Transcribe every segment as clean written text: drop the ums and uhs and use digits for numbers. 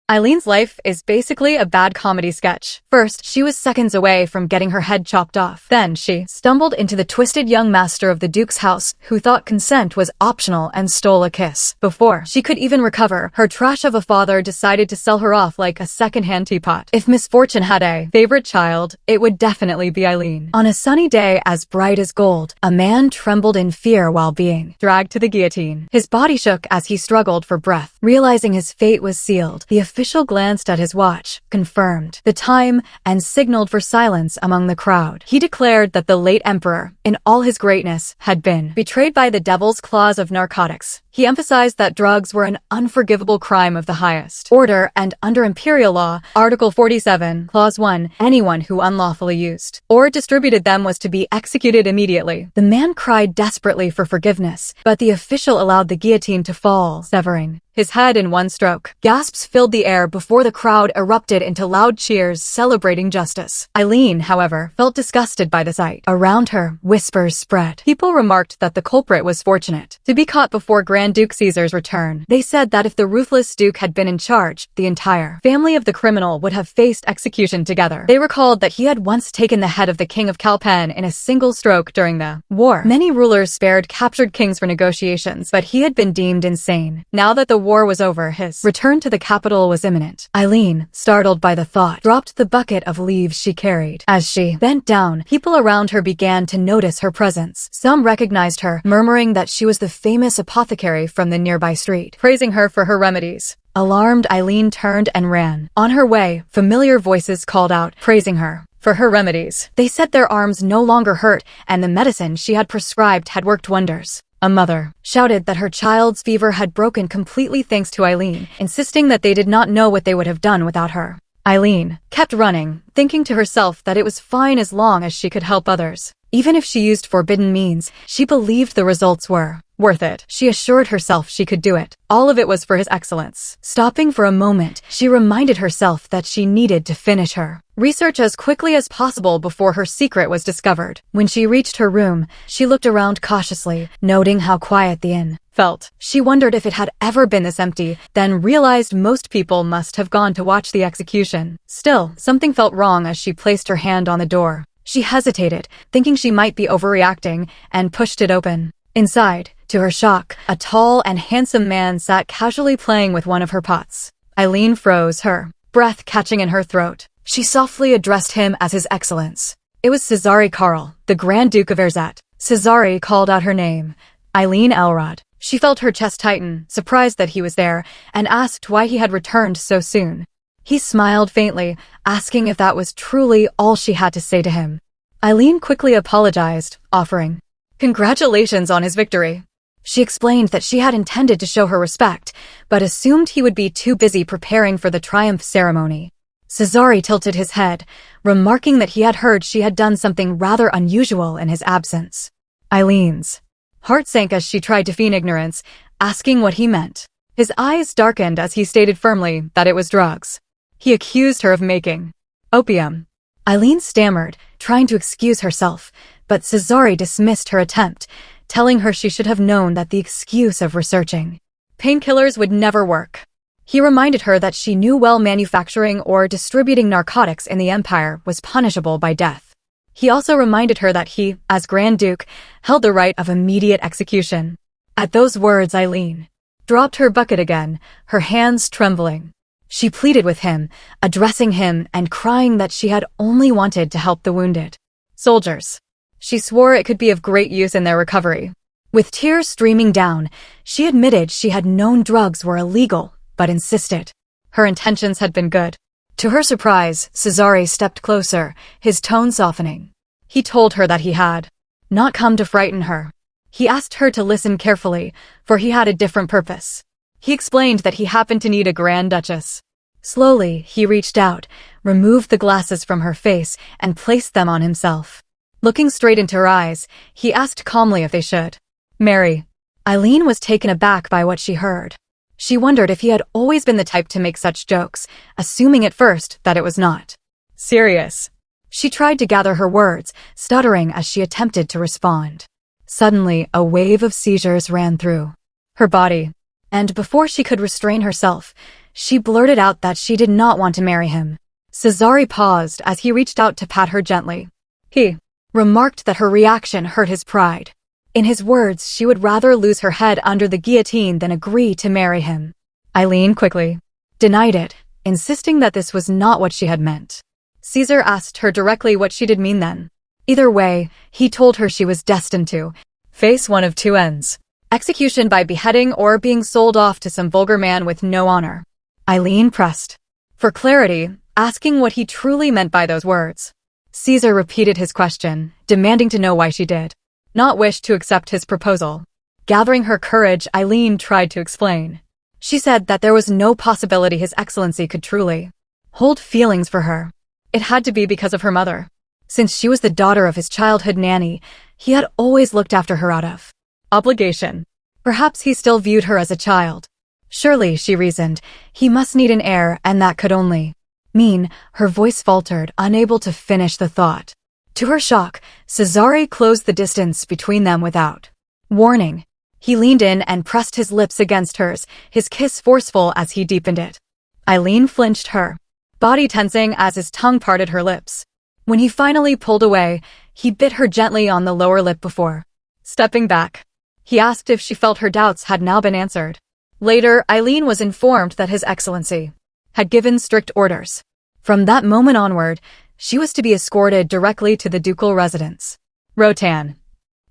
Eileen's life is basically a bad comedy sketch. First, she was seconds away from getting her head chopped off. Then she stumbled into the twisted young master of the Duke's house who thought consent was optional and stole a kiss. Before she could even recover, her trash of a father decided to sell her off like a second-hand teapot. If misfortune had a favorite child, it would definitely be Eileen. On a sunny day as bright as gold, a man trembled in fear while being dragged to the guillotine. His body shook as he struggled for breath. Realizing his fate was sealed, the official glanced at his watch, confirmed the time, and signaled for silence among the crowd. He declared that the late emperor, in all his greatness, had been betrayed by the devil's claws of narcotics. He emphasized that drugs were an unforgivable crime of the highest order, and under imperial law, Article 47, Clause 1, anyone who unlawfully used or distributed them was to be executed immediately. The man cried desperately for forgiveness, but the official allowed the guillotine to fall, severing his head in one stroke. Gasps filled the air before the crowd erupted into loud cheers celebrating justice. Eileen, however, felt disgusted by the sight. Around her, whispers spread. People remarked that the culprit was fortunate to be caught before Grand Duke Caesar's return. They said that if the ruthless Duke had been in charge, the entire family of the criminal would have faced execution together. They recalled that he had once taken the head of the king of Calpen in a single stroke during the war. Many rulers spared captured kings for negotiations, but he had been deemed insane. Now that the war was over, his return to the capital was imminent. Eileen, startled by the thought, dropped the bucket of leaves she carried. As she bent down, people around her began to notice her presence. Some recognized her, murmuring that she was the famous apothecary from the nearby street, praising her for her remedies. Alarmed, Eileen turned and ran. On her way, familiar voices called out, praising her for her remedies. They said their arms no longer hurt, and the medicine she had prescribed had worked wonders. A mother shouted that her child's fever had broken completely thanks to Eileen, insisting that they did not know what they would have done without her. Eileen kept running, thinking to herself that it was fine as long as she could help others. Even if she used forbidden means, she believed the results were worth it. She assured herself she could do it. All of it was for his excellence. Stopping for a moment, she reminded herself that she needed to finish her research as quickly as possible before her secret was discovered. When she reached her room, she looked around cautiously, noting how quiet the inn felt. She wondered if it had ever been this empty, then realized most people must have gone to watch the execution. Still, something felt wrong as she placed her hand on the door. She hesitated, thinking she might be overreacting, and pushed it open. Inside, to her shock, a tall and handsome man sat casually playing with one of her pots. Eileen froze, her breath catching in her throat. She softly addressed him as His Excellence. It was Cesare Karl, the Grand Duke of Erzat. Cesare called out her name, Eileen Elrod. She felt her chest tighten, surprised that he was there, and asked why he had returned so soon. He smiled faintly, asking if that was truly all she had to say to him. Eileen quickly apologized, offering congratulations on his victory. She explained that she had intended to show her respect, but assumed he would be too busy preparing for the triumph ceremony. Cesare tilted his head, remarking that he had heard she had done something rather unusual in his absence. Eileen's heart sank as she tried to feign ignorance, asking what he meant. His eyes darkened as he stated firmly that it was drugs. He accused her of making opium. Eileen stammered, trying to excuse herself, but Cesare dismissed her attempt, telling her she should have known that the excuse of researching painkillers would never work. He reminded her that she knew well manufacturing or distributing narcotics in the Empire was punishable by death. He also reminded her that he, as Grand Duke, held the right of immediate execution. At those words, Eileen dropped her bucket again, her hands trembling. She pleaded with him, addressing him and crying that she had only wanted to help the wounded soldiers. She swore it could be of great use in their recovery. With tears streaming down, she admitted she had known drugs were illegal, but insisted her intentions had been good. To her surprise, Cesare stepped closer, his tone softening. He told her that he had not come to frighten her. He asked her to listen carefully, for he had a different purpose. He explained that he happened to need a Grand Duchess. Slowly, he reached out, removed the glasses from her face, and placed them on himself. Looking straight into her eyes, he asked calmly if they should marry. Eileen was taken aback by what she heard. She wondered if he had always been the type to make such jokes, assuming at first that it was not serious. She tried to gather her words, stuttering as she attempted to respond. Suddenly, a wave of seizures ran through her body, and before she could restrain herself, she blurted out that she did not want to marry him. Cesare paused as he reached out to pat her gently. He remarked that her reaction hurt his pride. In his words, she would rather lose her head under the guillotine than agree to marry him. Eileen quickly denied it, insisting that this was not what she had meant. Caesar asked her directly what she did mean then. Either way, he told her she was destined to face one of two ends: execution by beheading or being sold off to some vulgar man with no honor. Eileen pressed for clarity, asking what he truly meant by those words. Caesar repeated his question, demanding to know why she did not wish to accept his proposal. Gathering her courage, Eileen tried to explain. She said that there was no possibility His Excellency could truly hold feelings for her. It had to be because of her mother. Since she was the daughter of his childhood nanny, he had always looked after her out of obligation. Perhaps he still viewed her as a child. Surely, she reasoned, he must need an heir, and that could only mean. Her voice faltered, unable to finish the thought. To her shock, Cesare closed the distance between them without warning. He leaned in and pressed his lips against hers, his kiss forceful as he deepened it. Eileen flinched, her body tensing as his tongue parted her lips. When he finally pulled away, he bit her gently on the lower lip before stepping back. He asked if she felt her doubts had now been answered. Later, Eileen was informed that His Excellency had given strict orders. From that moment onward, she was to be escorted directly to the ducal residence. Rotan,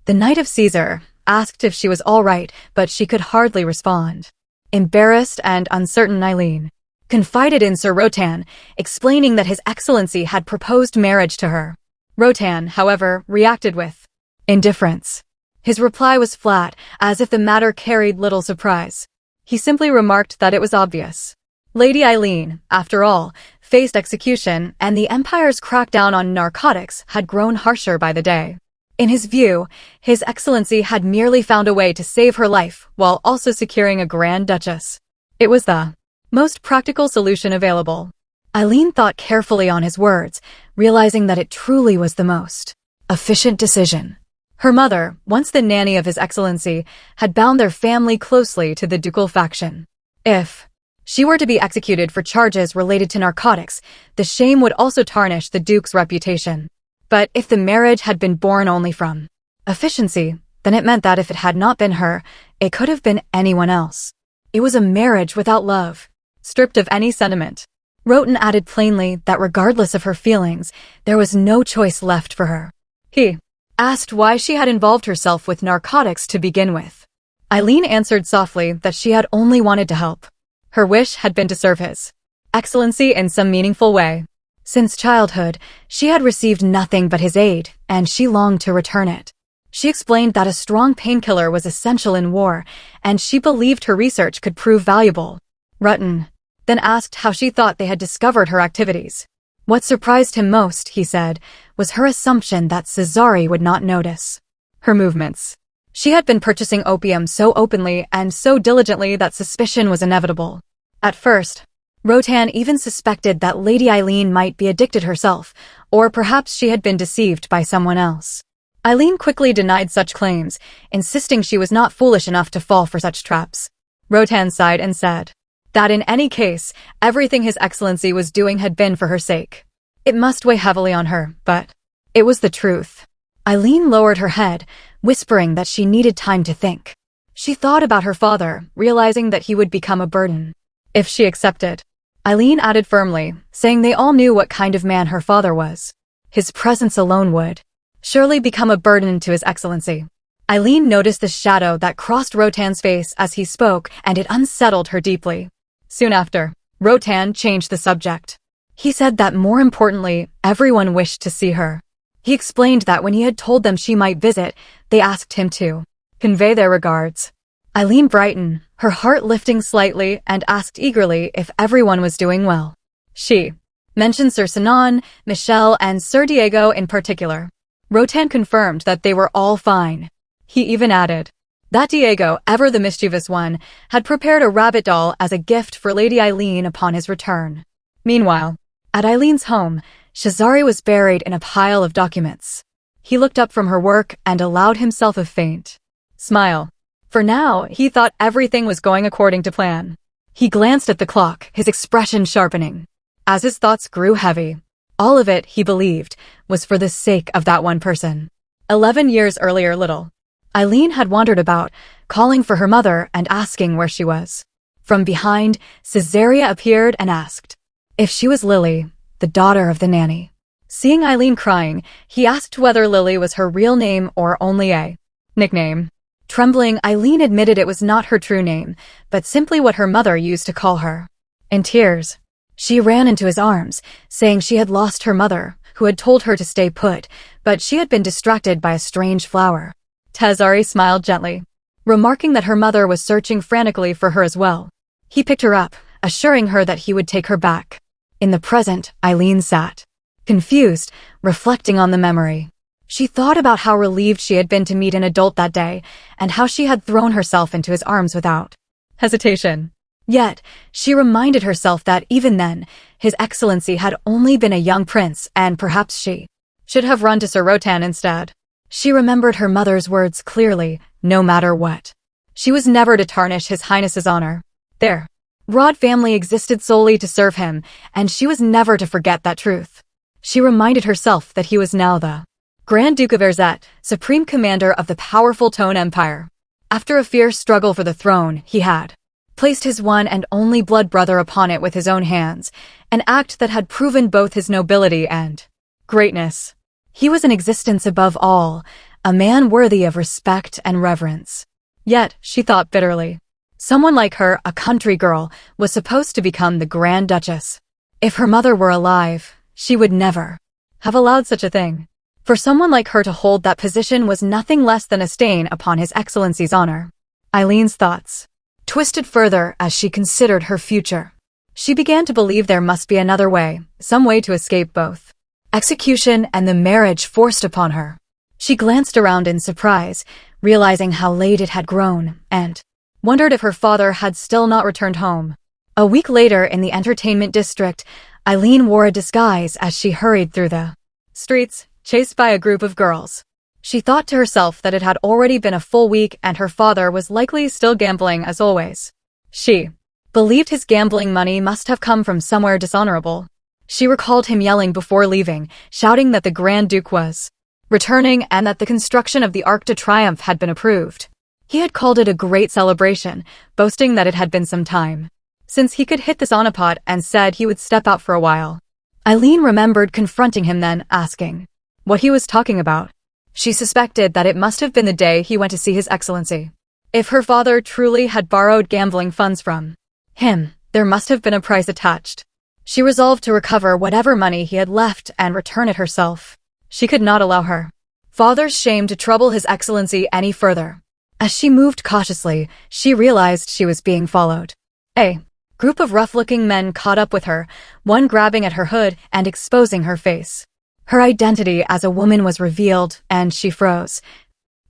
the Knight of Caesar, asked if she was all right, but she could hardly respond. Embarrassed and uncertain, Eileen confided in Sir Rotan, explaining that His Excellency had proposed marriage to her. Rotan, however, reacted with indifference. His reply was flat, as if the matter carried little surprise. He simply remarked that it was obvious. Lady Eileen, after all, faced execution, and the Empire's crackdown on narcotics had grown harsher by the day. In his view, His Excellency had merely found a way to save her life while also securing a Grand Duchess. It was the most practical solution available. Eileen thought carefully on his words, realizing that it truly was the most efficient decision. Her mother, once the nanny of His Excellency, had bound their family closely to the ducal faction. If she were to be executed for charges related to narcotics, the shame would also tarnish the Duke's reputation. But if the marriage had been born only from efficiency, then it meant that if it had not been her, it could have been anyone else. It was a marriage without love, stripped of any sentiment. Rotan added plainly that regardless of her feelings, there was no choice left for her. He asked why she had involved herself with narcotics to begin with. Eileen answered softly that she had only wanted to help. Her wish had been to serve His Excellency in some meaningful way. Since childhood, she had received nothing but his aid, and she longed to return it. She explained that a strong painkiller was essential in war, and she believed her research could prove valuable. Rotan then asked how she thought they had discovered her activities. What surprised him most, he said, was her assumption that Cesare would not notice her movements. She had been purchasing opium so openly and so diligently that suspicion was inevitable. At first, Rotan even suspected that Lady Eileen might be addicted herself, or perhaps she had been deceived by someone else. Eileen quickly denied such claims, insisting she was not foolish enough to fall for such traps. Rotan sighed and said that in any case, everything His Excellency was doing had been for her sake. It must weigh heavily on her, but it was the truth. Eileen lowered her head, whispering that she needed time to think. She thought about her father, realizing that he would become a burden if she accepted. Eileen added firmly, saying they all knew what kind of man her father was. His presence alone would surely become a burden to His Excellency. Eileen noticed the shadow that crossed Rotan's face as he spoke, and it unsettled her deeply. Soon after, Rotan changed the subject. He said that more importantly, everyone wished to see her. He explained that when he had told them she might visit, they asked him to convey their regards. Eileen brightened, her heart lifting slightly, and asked eagerly if everyone was doing well. She mentioned Sir Sinan, Michelle, and Sir Diego in particular. Rotan confirmed that they were all fine. He even added that Diego, ever the mischievous one, had prepared a rabbit doll as a gift for Lady Eileen upon his return. Meanwhile, at Eileen's home, Cesare was buried in a pile of documents. He looked up from her work and allowed himself a faint smile. For now, he thought everything was going according to plan. He glanced at the clock, his expression sharpening. As his thoughts grew heavy, all of it, he believed, was for the sake of that one person. 11 years earlier, little Eileen had wandered about, calling for her mother and asking where she was. From behind, Caesarea appeared and asked if she was Lily, the daughter of the nanny. Seeing Eileen crying, he asked whether Lily was her real name or only a nickname. Trembling, Eileen admitted it was not her true name, but simply what her mother used to call her. In tears, she ran into his arms, saying she had lost her mother, who had told her to stay put, but she had been distracted by a strange flower. Tazari smiled gently, remarking that her mother was searching frantically for her as well. He picked her up, assuring her that he would take her back. In the present, Eileen sat, confused, reflecting on the memory. She thought about how relieved she had been to meet an adult that day, and how she had thrown herself into his arms without hesitation. Yet, she reminded herself that even then, His Excellency had only been a young prince, and perhaps she should have run to Sir Rotan instead. She remembered her mother's words clearly, no matter what. She was never to tarnish His Highness's honor. Their Rod family existed solely to serve him, and she was never to forget that truth. She reminded herself that he was now the Grand Duke of Erzet, Supreme Commander of the powerful Tone Empire. After a fierce struggle for the throne, he had placed his one and only blood brother upon it with his own hands, an act that had proven both his nobility and greatness. He was in existence above all, a man worthy of respect and reverence. Yet, she thought bitterly, someone like her, a country girl, was supposed to become the Grand Duchess. If her mother were alive, she would never have allowed such a thing. For someone like her to hold that position was nothing less than a stain upon His Excellency's honor. Eileen's thoughts twisted further as she considered her future. She began to believe there must be another way, some way to escape both execution and the marriage forced upon her. She glanced around in surprise, realizing how late it had grown, and wondered if her father had still not returned home. A week later in the entertainment district, Eileen wore a disguise as she hurried through the streets, chased by a group of girls. She thought to herself that it had already been a full week and her father was likely still gambling as always. She believed his gambling money must have come from somewhere dishonorable. She recalled him yelling before leaving, shouting that the Grand Duke was returning and that the construction of the Arc de Triomphe had been approved. He had called it a great celebration, boasting that it had been some time since he could hit the saunapot and said he would step out for a while. Eileen remembered confronting him then, asking what he was talking about. She suspected that it must have been the day he went to see His Excellency. If her father truly had borrowed gambling funds from him, there must have been a price attached. She resolved to recover whatever money he had left and return it herself. She could not allow her father's shame to trouble His Excellency any further. As she moved cautiously, she realized she was being followed. A group of rough-looking men caught up with her, one grabbing at her hood and exposing her face. Her identity as a woman was revealed, and she froze,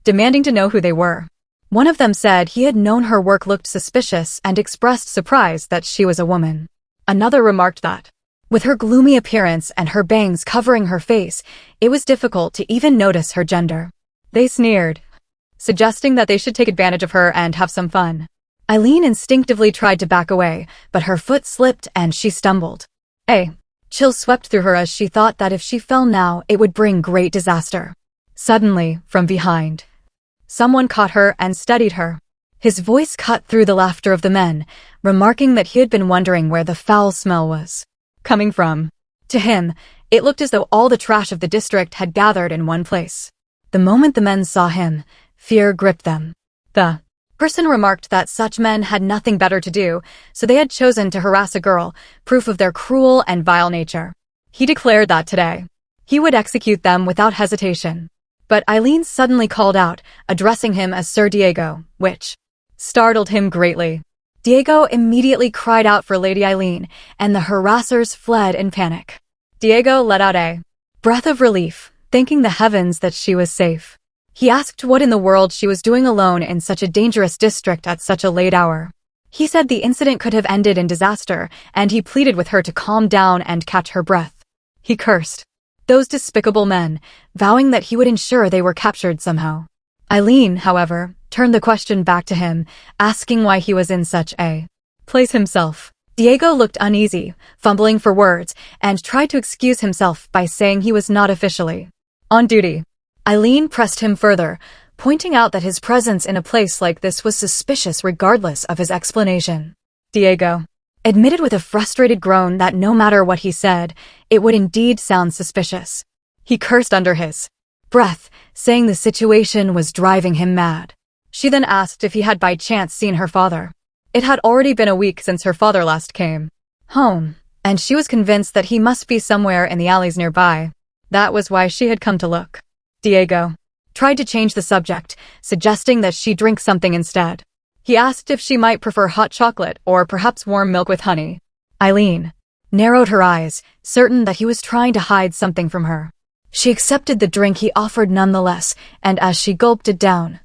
demanding to know who they were. One of them said he had known her work looked suspicious and expressed surprise that she was a woman. Another remarked that, with her gloomy appearance and her bangs covering her face, it was difficult to even notice her gender. They sneered, suggesting that they should take advantage of her and have some fun. Eileen instinctively tried to back away, but her foot slipped and she stumbled. A chill swept through her as she thought that if she fell now, it would bring great disaster. Suddenly, from behind, someone caught her and steadied her. His voice cut through the laughter of the men, remarking that he had been wondering where the foul smell was coming from. To him, it looked as though all the trash of the district had gathered in one place. The moment the men saw him, fear gripped them. The person remarked that such men had nothing better to do, so they had chosen to harass a girl, proof of their cruel and vile nature. He declared that today he would execute them without hesitation. But Eileen suddenly called out, addressing him as Sir Diego, which startled him greatly. Diego immediately cried out for Lady Eileen, and the harassers fled in panic. Diego let out a breath of relief, thanking the heavens that she was safe. He asked what in the world she was doing alone in such a dangerous district at such a late hour. He said the incident could have ended in disaster, and he pleaded with her to calm down and catch her breath. He cursed those despicable men, vowing that he would ensure they were captured somehow. Eileen, however, turned the question back to him, asking why he was in such a Place himself. Diego looked uneasy, fumbling for words, and tried to excuse himself by saying he was not officially on duty. Eileen pressed him further, pointing out that his presence in a place like this was suspicious regardless of his explanation. Diego admitted with a frustrated groan that no matter what he said, it would indeed sound suspicious. He cursed under his breath, saying the situation was driving him mad. She then asked if he had by chance seen her father. It had already been a week since her father last came home, and she was convinced that he must be somewhere in the alleys nearby. That was why she had come to look. Diego tried to change the subject, suggesting that she drink something instead. He asked if she might prefer hot chocolate or perhaps warm milk with honey. Eileen narrowed her eyes, certain that he was trying to hide something from her. She accepted the drink he offered nonetheless, and as she gulped it down,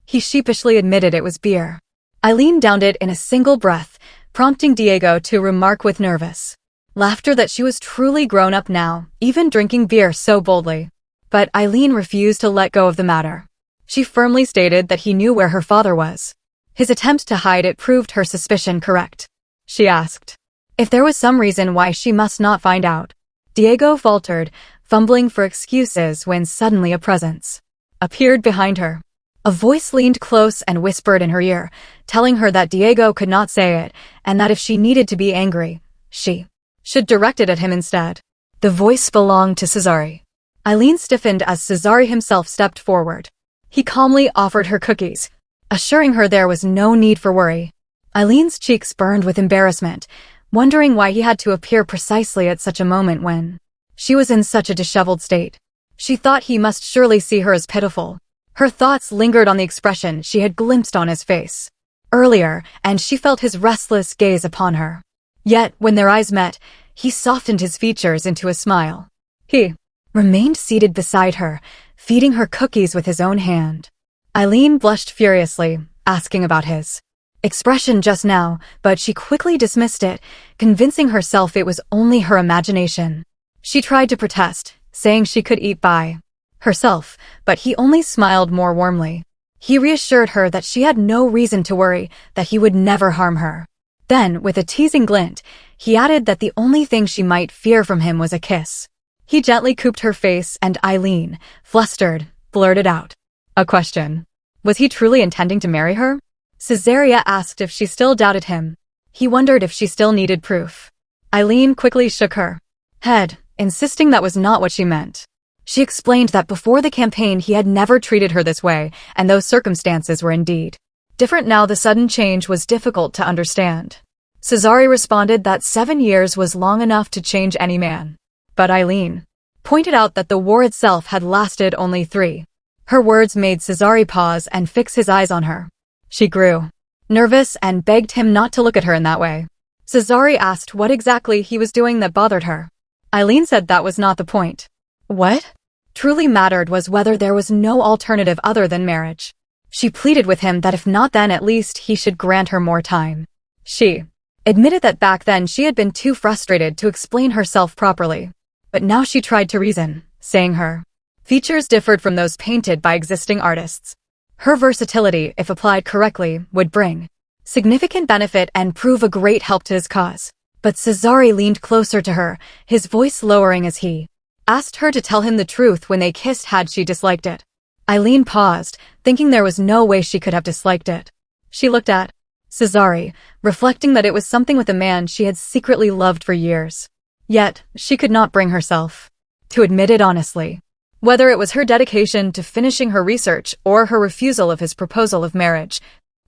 he sheepishly admitted it was beer. Eileen downed it in a single breath, prompting Diego to remark with nervous laughter that she was truly grown up now, even drinking beer so boldly. But Eileen refused to let go of the matter. She firmly stated that he knew where her father was. His attempt to hide it proved her suspicion correct. She asked if there was some reason why she must not find out. Diego faltered, fumbling for excuses when suddenly a presence appeared behind her. A voice leaned close and whispered in her ear, telling her that Diego could not say it, and that if she needed to be angry, she should direct it at him instead. The voice belonged to Cesare. Eileen stiffened as Cesare himself stepped forward. He calmly offered her cookies, assuring her there was no need for worry. Eileen's cheeks burned with embarrassment, wondering why he had to appear precisely at such a moment when she was in such a disheveled state. She thought he must surely see her as pitiful. Her thoughts lingered on the expression she had glimpsed on his face earlier, and she felt his restless gaze upon her. Yet, when their eyes met, he softened his features into a smile. He remained seated beside her, feeding her cookies with his own hand. Eileen blushed furiously, asking about his expression just now, but she quickly dismissed it, convincing herself it was only her imagination. She tried to protest, saying she could eat by herself, but he only smiled more warmly. He reassured her that she had no reason to worry, that he would never harm her. Then, with a teasing glint, he added that the only thing she might fear from him was a kiss. He gently cooped her face, and Eileen, flustered, blurted out a question. Was he truly intending to marry her? Caesarea asked if she still doubted him. He wondered if she still needed proof. Eileen quickly shook her head, insisting that was not what she meant. She explained that before the campaign he had never treated her this way, and those circumstances were indeed different now. The sudden change was difficult to understand. Cesare responded that 7 years was long enough to change any man. But Eileen pointed out that the war itself had lasted only 3. Her words made Cesare pause and fix his eyes on her. She grew nervous and begged him not to look at her in that way. Cesare asked what exactly he was doing that bothered her. Eileen said that was not the point. What truly mattered was whether there was no alternative other than marriage. She pleaded with him that if not then at least he should grant her more time. She admitted that back then she had been too frustrated to explain herself properly. But now she tried to reason, saying her features differed from those painted by existing artists. Her versatility, if applied correctly, would bring significant benefit and prove a great help to his cause. But Cesare leaned closer to her, his voice lowering as he asked her to tell him the truth when they kissed. Had she disliked it? Eileen paused, thinking there was no way she could have disliked it. She looked at Cesare, reflecting that it was something with a man she had secretly loved for years. Yet, she could not bring herself to admit it honestly. Whether it was her dedication to finishing her research or her refusal of his proposal of marriage,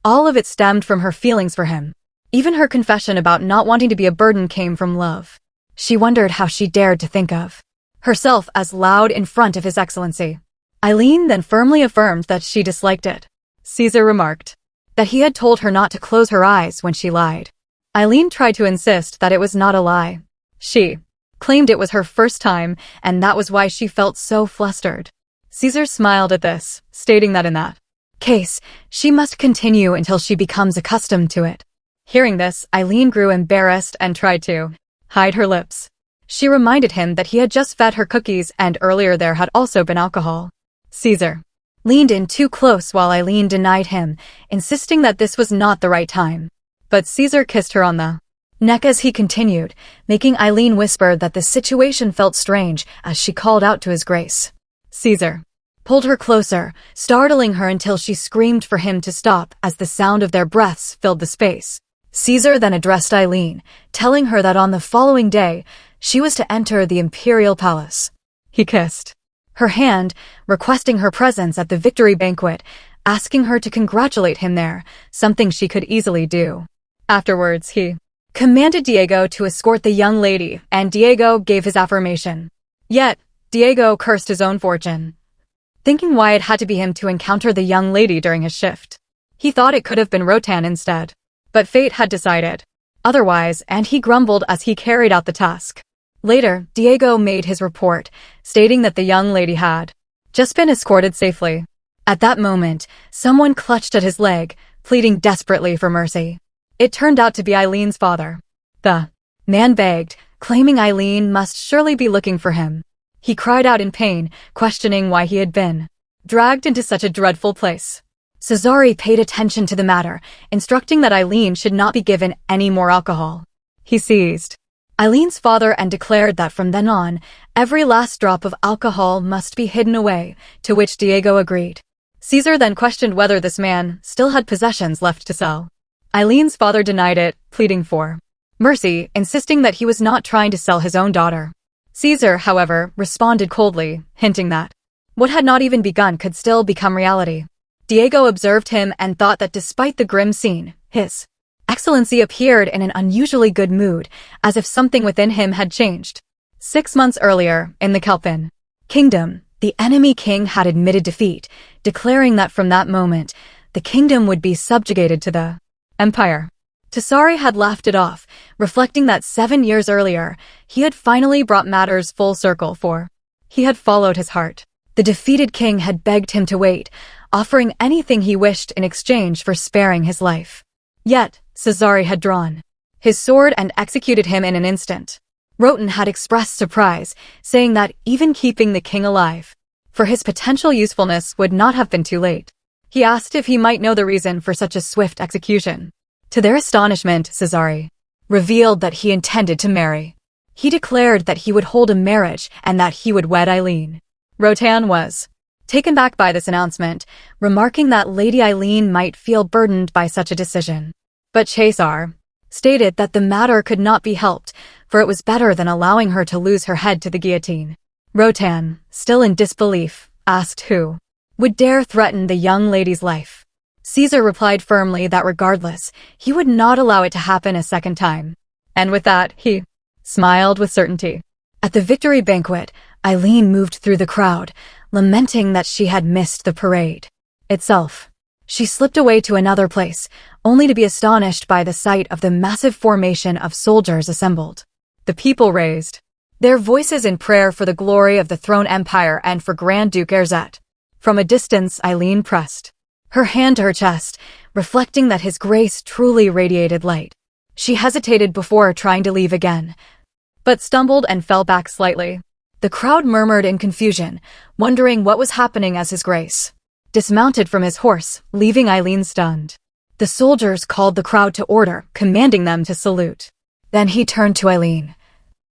all of it stemmed from her feelings for him. Even her confession about not wanting to be a burden came from love. She wondered how she dared to think of herself as loud in front of His Excellency. Eileen then firmly affirmed that she disliked it. Caesar remarked that he had told her not to close her eyes when she lied. Eileen tried to insist that it was not a lie. She claimed it was her first time, and that was why she felt so flustered. Caesar smiled at this, stating that in that case, she must continue until she becomes accustomed to it. Hearing this, Eileen grew embarrassed and tried to hide her lips. She reminded him that he had just fed her cookies and earlier there had also been alcohol. Caesar leaned in too close while Eileen denied him, insisting that this was not the right time. but Caesar kissed her on the neck as he continued, making Eileen whisper that the situation felt strange as she called out to his grace. Caesar pulled her closer, startling her until she screamed for him to stop as the sound of their breaths filled the space. Caesar then addressed Eileen, telling her that on the following day, she was to enter the imperial palace. He kissed her hand, requesting her presence at the victory banquet, asking her to congratulate him there, something she could easily do. Afterwards, he commanded Diego to escort the young lady, and Diego gave his affirmation. Yet, Diego cursed his own fortune, thinking why it had to be him to encounter the young lady during his shift. He thought it could have been Rotan instead. But fate had decided otherwise, and he grumbled as he carried out the task. Later, Diego made his report, stating that the young lady had just been escorted safely. At that moment, someone clutched at his leg, pleading desperately for mercy. It turned out to be Eileen's father. The man begged, claiming Eileen must surely be looking for him. He cried out in pain, questioning why he had been dragged into such a dreadful place. Cesare paid attention to the matter, instructing that Eileen should not be given any more alcohol. He seized Eileen's father and declared that from then on, every last drop of alcohol must be hidden away, to which Diego agreed. Caesar then questioned whether this man still had possessions left to sell. Eileen's father denied it, pleading for mercy, insisting that he was not trying to sell his own daughter. Caesar, however, responded coldly, hinting that what had not even begun could still become reality. Diego observed him and thought that despite the grim scene, His Excellency appeared in an unusually good mood, as if something within him had changed. 6 months earlier, in the Kelpin Kingdom, the enemy king had admitted defeat, declaring that from that moment, the kingdom would be subjugated to the Empire. Cesare had laughed it off, reflecting that 7 years earlier, he had finally brought matters full circle for he had followed his heart. The defeated king had begged him to wait, offering anything he wished in exchange for sparing his life. Yet, Cesare had drawn his sword and executed him in an instant. Rotan had expressed surprise, saying that even keeping the king alive for his potential usefulness would not have been too late. He asked if he might know the reason for such a swift execution. To their astonishment, Cesare revealed that he intended to marry. He declared that he would hold a marriage and that he would wed Eileen. Rotan was taken back by this announcement, remarking that Lady Eileen might feel burdened by such a decision. But Cesare stated that the matter could not be helped, for it was better than allowing her to lose her head to the guillotine. Rotan, still in disbelief, asked who would dare threaten the young lady's life. Caesar replied firmly that regardless, he would not allow it to happen a second time. And with that, he smiled with certainty. At the victory banquet, Eileen moved through the crowd, lamenting that she had missed the parade itself. She slipped away to another place, only to be astonished by the sight of the massive formation of soldiers assembled. The people raised their voices in prayer for the glory of the throne empire and for Grand Duke Erzet. From a distance, Eileen pressed her hand to her chest, reflecting that his grace truly radiated light. She hesitated before trying to leave again, but stumbled and fell back slightly. The crowd murmured in confusion, wondering what was happening as his grace dismounted from his horse, leaving Eileen stunned. The soldiers called the crowd to order, commanding them to salute. Then he turned to Eileen,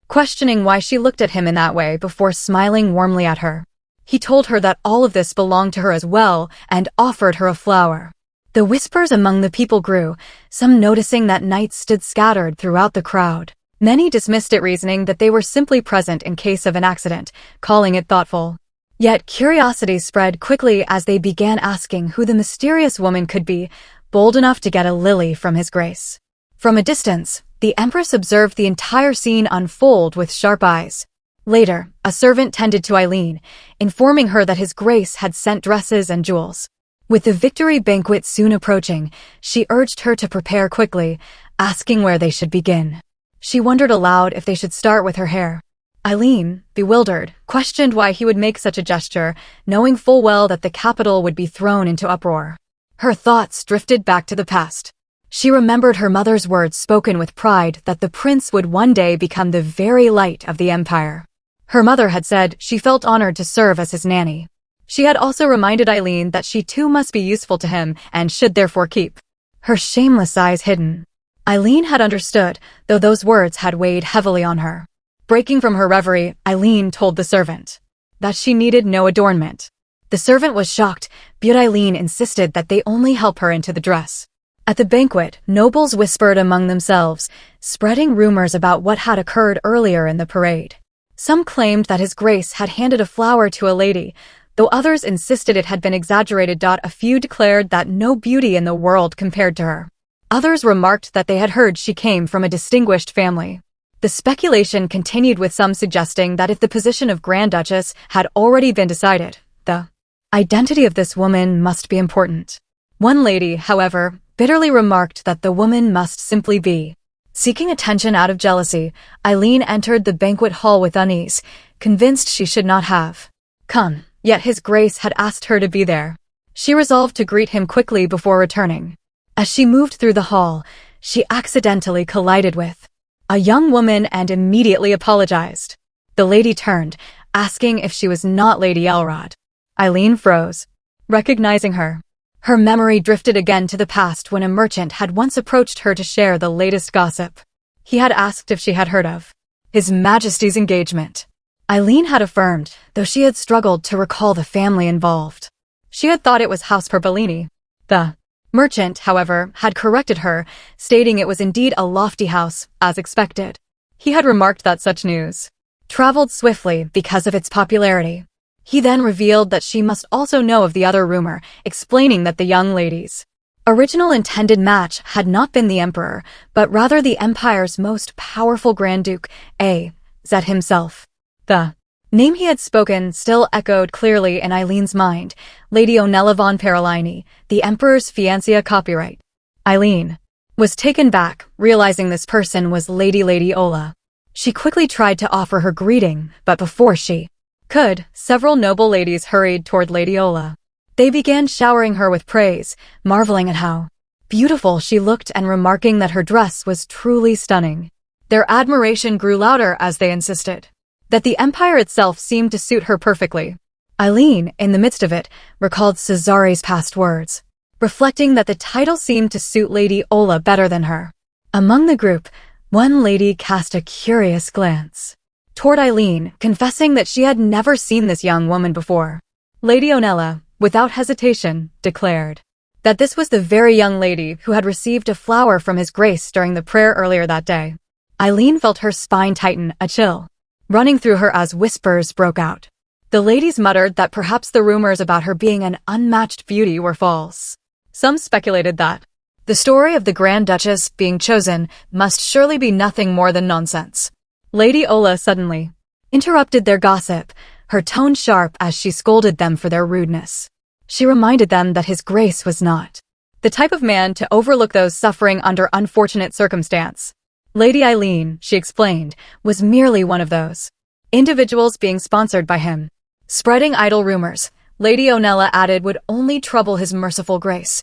questioning why she looked at him in that way before smiling warmly at her. He told her that all of this belonged to her as well and offered her a flower. The whispers among the people grew, some noticing that knights stood scattered throughout the crowd. Many dismissed it, reasoning that they were simply present in case of an accident, calling it thoughtful. Yet curiosity spread quickly as they began asking who the mysterious woman could be, bold enough to get a lily from his grace. From a distance, the Empress observed the entire scene unfold with sharp eyes. Later, a servant tended to Eileen, informing her that his grace had sent dresses and jewels. With the victory banquet soon approaching, she urged her to prepare quickly, asking where they should begin. She wondered aloud if they should start with her hair. Eileen, bewildered, questioned why he would make such a gesture, knowing full well that the capital would be thrown into uproar. Her thoughts drifted back to the past. She remembered her mother's words spoken with pride that the prince would one day become the very light of the empire. Her mother had said she felt honored to serve as his nanny. She had also reminded Eileen that she too must be useful to him and should therefore keep her shameless eyes hidden. Eileen had understood, though those words had weighed heavily on her. Breaking from her reverie, Eileen told the servant that she needed no adornment. The servant was shocked, but Eileen insisted that they only help her into the dress. At the banquet, nobles whispered among themselves, spreading rumors about what had occurred earlier in the parade. Some claimed that His Grace had handed a flower to a lady, though others insisted it had been exaggerated. A few declared that no beauty in the world compared to her. Others remarked that they had heard she came from a distinguished family. The speculation continued, with some suggesting that if the position of Grand Duchess had already been decided, the identity of this woman must be important. One lady, however, bitterly remarked that the woman must simply be seeking attention out of jealousy. Eileen entered the banquet hall with unease, convinced she should not have come, yet His Grace had asked her to be there. She resolved to greet him quickly before returning. As she moved through the hall, she accidentally collided with a young woman and immediately apologized. The lady turned, asking if she was not Lady Elrod. Eileen froze, recognizing her. Her memory drifted again to the past when a merchant had once approached her to share the latest gossip. He had asked if she had heard of His Majesty's engagement. Eileen had affirmed, though she had struggled to recall the family involved. She had thought it was House Perpellini. The merchant, however, had corrected her, stating it was indeed a lofty house, as expected. He had remarked that such news traveled swiftly because of its popularity. He then revealed that she must also know of the other rumor, explaining that the young lady's original intended match had not been the emperor, but rather the empire's most powerful Grand Duke, A.Z. himself. The name he had spoken still echoed clearly in Eileen's mind, Lady Onella von Perelini, the emperor's fiancée. Copyright. Eileen was taken back, realizing this person was Lady Ola. She quickly tried to offer her greeting, but before she could, several noble ladies hurried toward Lady Ola. They began showering her with praise, marveling at how beautiful she looked and remarking that her dress was truly stunning. Their admiration grew louder as they insisted that the empire itself seemed to suit her perfectly. Eileen, in the midst of it, recalled Cesare's past words, reflecting that the title seemed to suit Lady Ola better than her. Among the group, one lady cast a curious glance toward Eileen, confessing that she had never seen this young woman before. Lady Onella, without hesitation, declared that this was the very young lady who had received a flower from His Grace during the prayer earlier that day. Eileen felt her spine tighten, a chill running through her as whispers broke out. The ladies muttered that perhaps the rumors about her being an unmatched beauty were false. Some speculated that the story of the Grand Duchess being chosen must surely be nothing more than nonsense. Lady Ola suddenly interrupted their gossip, her tone sharp as she scolded them for their rudeness. She reminded them that His Grace was not the type of man to overlook those suffering under unfortunate circumstance. Lady Eileen, she explained, was merely one of those individuals being sponsored by him. Spreading idle rumors, Lady Onella added, would only trouble His merciful Grace,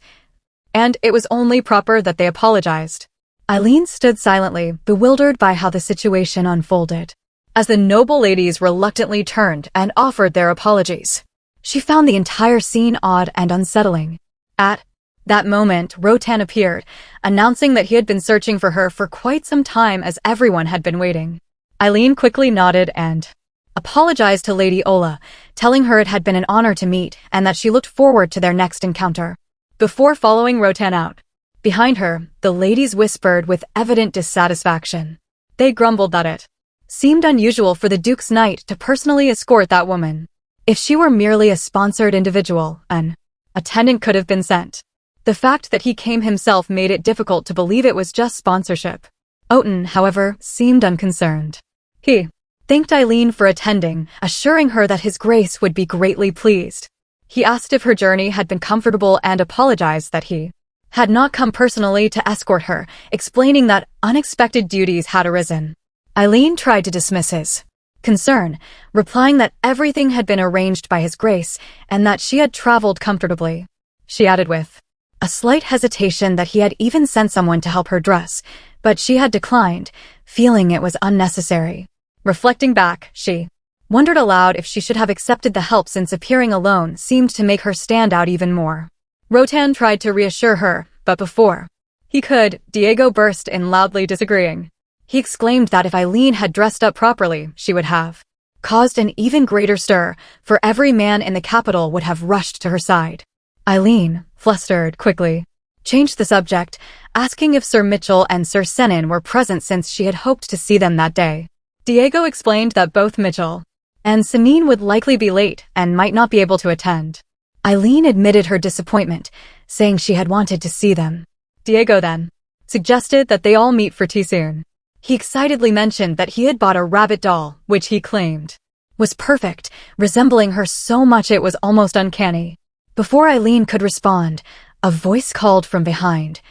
and it was only proper that they apologized. Eileen stood silently, bewildered by how the situation unfolded. As the noble ladies reluctantly turned and offered their apologies, she found the entire scene odd and unsettling. At that moment, Rotan appeared, announcing that he had been searching for her for quite some time as everyone had been waiting. Eileen quickly nodded and apologized to Lady Ola, telling her it had been an honor to meet and that she looked forward to their next encounter. Before following Rotan out, behind her, the ladies whispered with evident dissatisfaction. They grumbled that it seemed unusual for the Duke's knight to personally escort that woman. If she were merely a sponsored individual, an attendant could have been sent. The fact that he came himself made it difficult to believe it was just sponsorship. Oten, however, seemed unconcerned. He thanked Eileen for attending, assuring her that His Grace would be greatly pleased. He asked if her journey had been comfortable and apologized that he had not come personally to escort her, explaining that unexpected duties had arisen. Eileen tried to dismiss his concern, replying that everything had been arranged by His Grace and that she had traveled comfortably. She added with a slight hesitation that he had even sent someone to help her dress, but she had declined, feeling it was unnecessary. Reflecting back, she wondered aloud if she should have accepted the help, since appearing alone seemed to make her stand out even more. Rotan tried to reassure her, but before He could, Diego burst in loudly disagreeing. He exclaimed that if Eileen had dressed up properly, she would have caused an even greater stir, for every man in the capital would have rushed to her side. Eileen, flustered, quickly changed the subject, asking if Sir Mitchell and Sir Senan were present since she had hoped to see them that day. Diego explained that both Mitchell and Senan would likely be late and might not be able to attend. Eileen admitted her disappointment, saying she had wanted to see them. Diego then suggested that they all meet for tea soon. He excitedly mentioned that he had bought a rabbit doll, which he claimed was perfect, resembling her so much it was almost uncanny. Before Eileen could respond, a voice called from behind,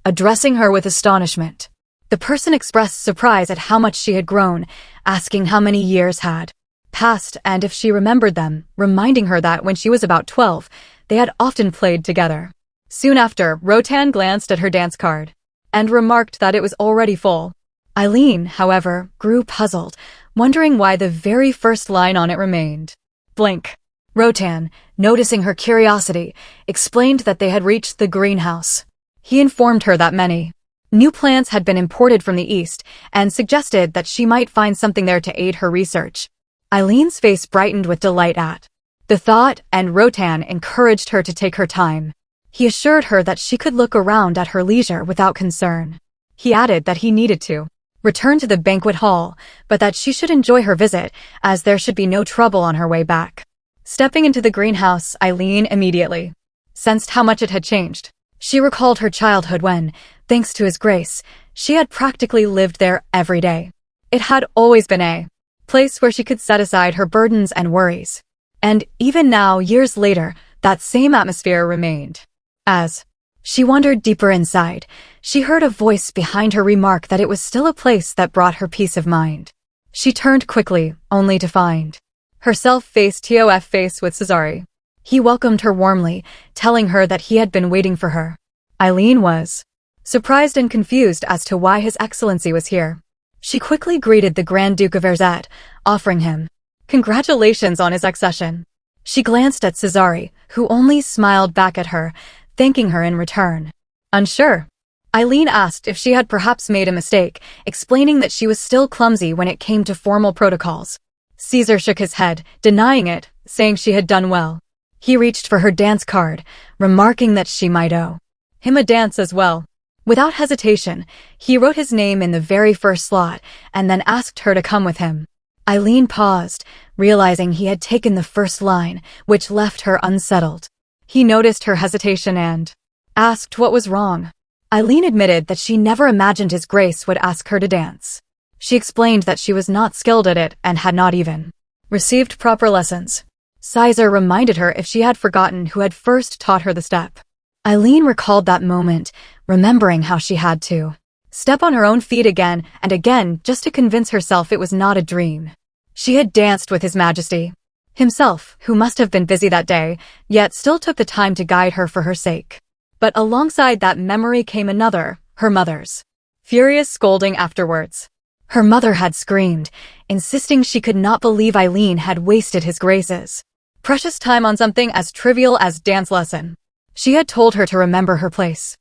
addressing her with astonishment. The person expressed surprise at how much she had grown, asking how many years had passed and if she remembered them, reminding her that when she was about 12, they had often played together. Soon after, Rotan glanced at her dance card and remarked that it was already full. Eileen, however, grew puzzled, wondering why the very first line on it remained blank. Rotan, noticing her curiosity, explained that they had reached the greenhouse. He informed her that many new plants had been imported from the east and suggested that she might find something there to aid her research. Eileen's face brightened with delight at the thought, and Rotan encouraged her to take her time. He assured her that she could look around at her leisure without concern. He added that he needed to return to the banquet hall, but that she should enjoy her visit, as there should be no trouble on her way back. Stepping into the greenhouse, Eileen immediately sensed how much it had changed. She recalled her childhood when, thanks to his grace, she had practically lived there every day. It had always been a place where she could set aside her burdens and worries. And even now, years later, that same atmosphere remained. As she wandered deeper inside, she heard a voice behind her remark that it was still a place that brought her peace of mind. She turned quickly, only to find herself face-to-face with Cesare. He welcomed her warmly, telling her that he had been waiting for her. Eileen was surprised and confused as to why His Excellency was here. She quickly greeted the Grand Duke of Erzet, offering him congratulations on his accession. She glanced at Cesare, who only smiled back at her, thanking her in return. Unsure, Eileen asked if she had perhaps made a mistake, explaining that she was still clumsy when it came to formal protocols. Caesar shook his head, denying it, saying she had done well. He reached for her dance card, remarking that she might owe him a dance as well. Without hesitation, he wrote his name in the very first slot and then asked her to come with him. Eileen paused, realizing he had taken the first line, which left her unsettled. He noticed her hesitation and asked what was wrong. Eileen admitted that she never imagined His Grace would ask her to dance. She explained that she was not skilled at it and had not even received proper lessons. Caesar reminded her if she had forgotten who had first taught her the step. Eileen recalled that moment, remembering how she had to step on her own feet again and again just to convince herself it was not a dream. She had danced with His Majesty himself, who must have been busy that day, yet still took the time to guide her for her sake. But alongside that memory came another, her mother's furious scolding afterwards. Her mother had screamed, insisting she could not believe Eileen had wasted His Grace's precious time on something as trivial as dance lesson. She had told her to remember her place